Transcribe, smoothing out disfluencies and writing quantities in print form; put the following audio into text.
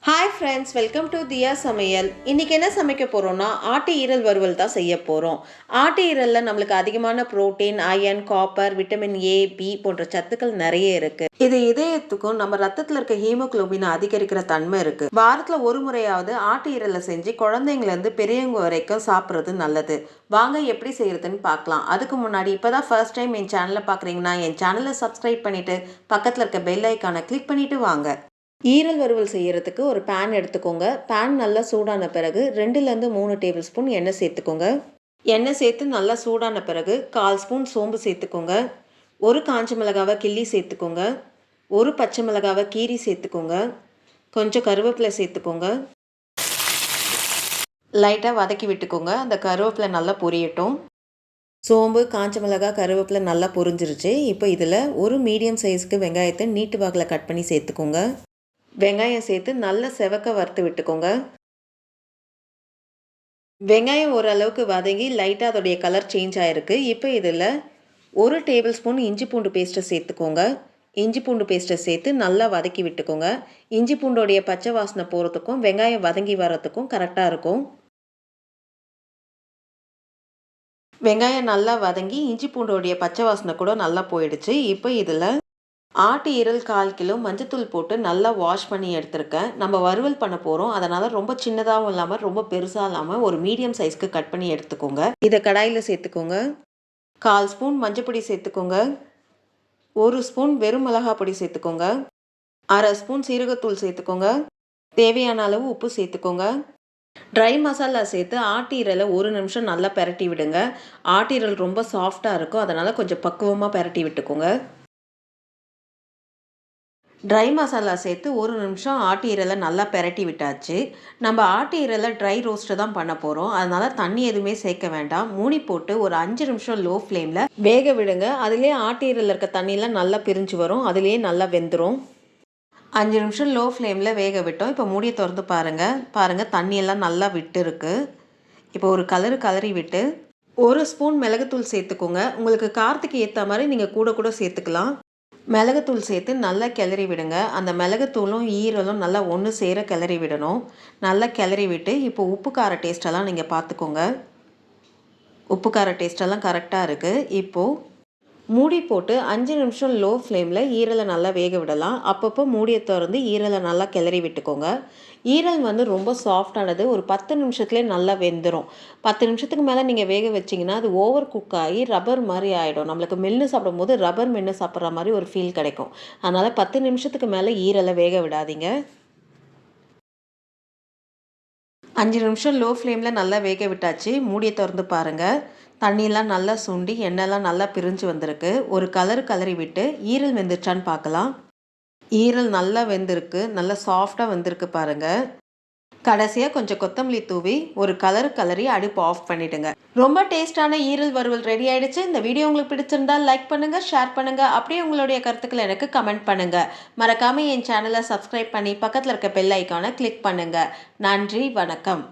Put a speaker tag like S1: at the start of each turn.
S1: Hi friends, welcome to தியா சமையல். இன்றைக்கி என்ன சமைக்க போகிறோன்னா ஆட்டு ஈரல் வறுவல் தான் செய்ய போகிறோம். ஆட்டு ஈரலில் நம்மளுக்கு அதிகமான protein, iron, copper, vitamin A, B போன்ற சத்துக்கள் நிறைய இருக்குது. இது இதயத்துக்கும் நம்ம ரத்தத்தில் இருக்க ஹீமோகுளோபினை அதிகரிக்கிற தன்மை இருக்குது. வாரத்தில் ஒரு முறையாவது ஆட்டு ஈரலை செஞ்சு குழந்தைங்கலேருந்து பெரியவங்க வரைக்கும் சாப்பிட்றது நல்லது. வாங்க எப்படி செய்கிறதுன்னு பார்க்கலாம். அதுக்கு முன்னாடி இப்போ தான் ஃபர்ஸ்ட் டைம் என் சேனலை பார்க்குறீங்கன்னா என் சேனலை சப்ஸ்கிரைப் பண்ணிவிட்டு பக்கத்தில் இருக்க பெல் ஐக்கானை கிளிக் பண்ணிவிட்டு வாங்க. ஈரல் வறுவல் செய்கிறதுக்கு ஒரு பேன் எடுத்துக்கோங்க. பேன் நல்லா சூடான பிறகு 2லேருந்து 3 டேபிள் ஸ்பூன் எண்ணெய் சேர்த்துக்கோங்க. எண்ணெய் சேர்த்து நல்லா சூடான பிறகு 1/4 ஸ்பூன் சோம்பு சேர்த்துக்கோங்க. ஒரு காஞ்ச மிளகாவை கிள்ளி சேர்த்துக்கோங்க. ஒரு பச்சை மிளகாவை கீரி சேர்த்துக்கோங்க. கொஞ்சம் கருவேப்பிலை சேர்த்துக்கோங்க. லைட்டாக வதக்கி விட்டுக்கோங்க. அந்த கருவேப்பிலை நல்லா பொரியட்டும். சோம்பு, காஞ்ச மிளகாய், கருவேப்பிலை நல்லா பொரிஞ்சிருச்சு. இப்போ இதில் ஒரு மீடியம் சைஸ்க்கு வெங்காயத்தை நீட்டு வாக்கில் கட் பண்ணி சேர்த்துக்கோங்க. வெங்காயம் சேர்த்து நல்லா செவக்க வறுத்து விட்டுக்கோங்க. வெங்காயம் ஓரளவுக்கு வதங்கி லைட்டாக அதோடைய கலர் சேஞ்ச் ஆகிருக்கு. இப்போ இதில் ஒரு டேபிள் ஸ்பூன் இஞ்சி பூண்டு பேஸ்ட்டை சேர்த்துக்கோங்க. இஞ்சி பூண்டு பேஸ்ட்டை சேர்த்து நல்லா வதக்கி விட்டுக்கோங்க. இஞ்சி பூண்டோடைய பச்சை வாசனை போகிறதுக்கும் வெங்காயம் வதங்கி வரத்துக்கும் கரெக்டாக இருக்கும். வெங்காயம் நல்லா வதங்கி இஞ்சி பூண்டோடைய பச்சை வாசனை கூட நல்லா போயிடுச்சு. இப்போ இதில் ஆட்டு ஈரல் 1/4 கிலோ மஞ்சத்தூள் போட்டு நல்லா வாஷ் பண்ணி எடுத்திருக்கேன். நம்ம வறுவல் பண்ண போகிறோம். அதனால் ரொம்ப சின்னதாகவும் இல்லாமல் ரொம்ப பெருசாக இல்லாமல் ஒரு மீடியம் சைஸ்க்கு கட் பண்ணி எடுத்துக்கோங்க. இதை கடாயில் சேர்த்துக்கோங்க. 1/4 ஸ்பூன் மஞ்சப்பொடி சேர்த்துக்கோங்க. 1 ஸ்பூன் வெறும் மிளகாய் பொடி சேர்த்துக்கோங்க. 1/2 ஸ்பூன் சீரகத்தூள் சேர்த்துக்கோங்க. தேவையான அளவு உப்பு சேர்த்துக்கோங்க. ட்ரை மசாலா சேர்த்து ஆட்டு ஈரலை 1 நிமிஷம் நல்லா பெரட்டி விடுங்க. ஆட்டு ஈரல் ரொம்ப சாஃப்டாக இருக்கும். அதனால் கொஞ்சம் பக்குவமாக பெரட்டி விட்டுக்கோங்க. ட்ரை மசாலா சேர்த்து 1 நிமிஷம் ஆட்டு ஈரலை நல்லா பெரட்டி விட்டாச்சு. நம்ம ஆட்டு ஈரலை ட்ரை ரோஸ்ட்டு தான் பண்ண போகிறோம். அதனால் தண்ணி எதுவுமே சேர்க்க வேண்டாம். மூடி போட்டு ஒரு 5 நிமிஷம் லோ ஃப்ளேமில் வேக விடுங்க. அதுலேயே ஆட்டு ஈரலில் இருக்க தண்ணியெலாம் நல்லா பிரிஞ்சு வரும். அதுலேயே நல்லா வெந்துடும். 5 நிமிஷம் லோ ஃப்ளேமில் வேக விட்டோம். இப்போ மூடியை திறந்து பாருங்கள் தண்ணியெல்லாம் நல்லா விட்டு இருக்குது. இப்போ ஒரு கலரி விட்டு 1 ஸ்பூன் மிளகுத்தூள் சேர்த்துக்கோங்க. உங்களுக்கு காரத்துக்கு ஏற்ற மாதிரி நீங்கள் கூட சேர்த்துக்கலாம். மிளகுத்தூள் சேர்த்து நல்லா கிளறி விடுங்க. அந்த மிளகுத்தூளும் ஈரலும் நல்லா ஒன்று சேர கிளறி விடணும். நல்லா கிளறி விட்டு இப்போ உப்பு கார டேஸ்ட்டெல்லாம் நீங்கள் பார்த்துக்கோங்க. உப்பு கார டேஸ்ட்டெல்லாம் கரெக்டாக இருக்குது. இப்போது மூடி போட்டு 5 நிமிஷம் லோ ஃப்ளேமில் ஈரலை நல்லா வேக விடலாம். அப்பப்போ மூடியை திறந்து ஈரலை நல்லா கிளறி விட்டுக்கோங்க. ஈரல் ரொம்ப சாஃப்டானது. ஒரு 10 நிமிஷத்துலேயே நல்லா வெந்துடும். 10 நிமிஷத்துக்கு மேலே நீங்கள் வேக வச்சிங்கன்னா அது ஓவர் குக் ஆகி ரப்பர் மாதிரி ஆகிடும். நம்மளுக்கு மென்று சாப்பிடும்போது ரப்பர் மென்று சாப்பிட்ற மாதிரி ஒரு ஃபீல் கிடைக்கும். அதனால் 10 நிமிஷத்துக்கு மேலே ஈரலை வேக விடாதீங்க. 5 நிமிஷம் லோ ஃப்ளேமில் நல்லா வேக விட்டாச்சு. மூடியை திறந்து பாருங்கள். தண்ணியெல்லாம் நல்லா சுண்டி எண்ணெய்லாம் நல்லா பிரிஞ்சு வந்திருக்கு. ஒரு கலரி விட்டு ஈரல் வெந்துருச்சான்னு பார்க்கலாம். ஈரல் நல்லா வெந்திருக்கு. நல்லா சாஃப்டாக வெந்திருக்கு பாருங்கள். கடைசியாக கொஞ்சம் கொத்தமல்லி தூவி ஒரு கலரி அடுப்பு ஆஃப் பண்ணிவிடுங்க. ரொம்ப டேஸ்டான ஈரல் வறுவல் ரெடி ஆகிடுச்சு. இந்த வீடியோ உங்களுக்கு பிடிச்சிருந்தா லைக் பண்ணுங்கள், ஷேர் பண்ணுங்கள். அப்படியே உங்களுடைய கருத்துக்களை எனக்கு கமெண்ட் பண்ணுங்கள். மறக்காமல் என் சேனலை சப்ஸ்கிரைப் பண்ணி பக்கத்தில் இருக்க பெல் ஐக்கானை கிளிக் பண்ணுங்கள். நன்றி, வணக்கம்.